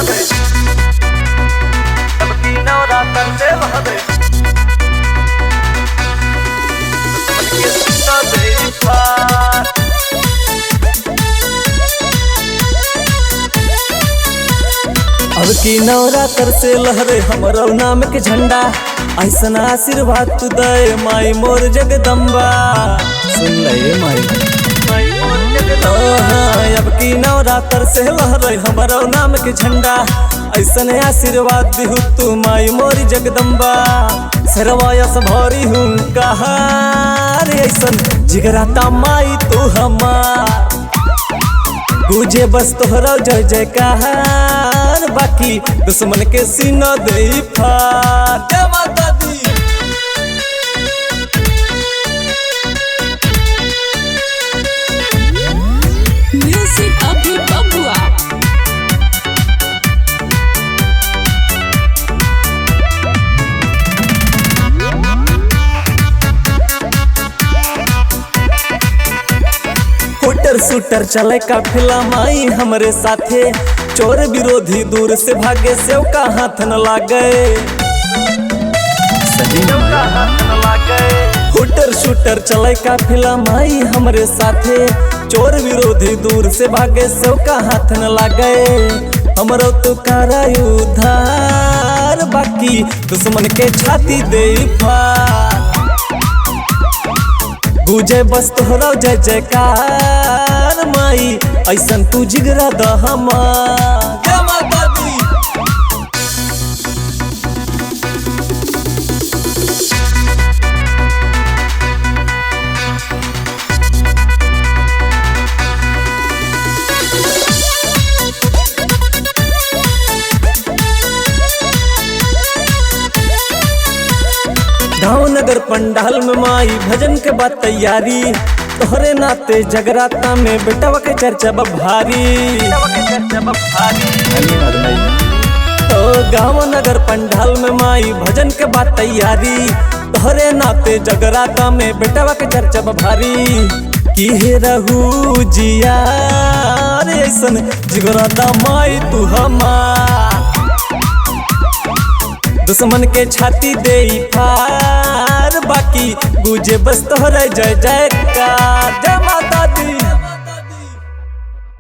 गए, सबकी नवरात्र से बह गए, दुश्मन के सीना दे पार। अब की नवरात्र से लहरे हमरो नाम के झंडा, ऐसन आशीर्वाद तू दे माई मोर जगदम्बा। सुन ले माई मोर जगदम्बा। अब की नवरात्र से लहरे हमरो नाम के झंडा, ऐसन आशीर्वाद दिहु तू माई मोर जगदम्बा। सरवायस भरी हूँ कहार, ऐसन जिगराता माई तू हमार। गुजे बस तोहरा जय जयकार, बाकी दुश्मन के सीना दे फार। जय माता दी। म्यूजिक अभी बबुआ। हुटर सुटर चले काफिला माई हमरे साथे, चोर विरोधी दूर से भागे सेव का हाथ न लागे। सही हुटर सुटर चले काफिला माई हमरे साथे, चोर विरोधी दूर से भागे सेव का हाथ न लागे। हमरो तो करा उद्धार, बाकी दुश्मन के छाती दे फार। गुजे बस तोहरा जय जयकार, माई ऐसन तू जिगरा द हमार। जय माता दी। गाँव नगर पंडाल में माई भजन के बाद तैयारी, तोहरे नाते जगराता में बेटवा के चर्चा भारी। तो गाँव नगर पंडाल में माई भजन के बाद तैयारी, तोहरे नाते जगराता में बेटवा के चर्चा भारी। की रहू जिया ऐसन जिगराता माई तू हमार। दुश्मन के छाती दे फार, बाकी गुजे बस तोहरा जय जयकार। जय माता दी।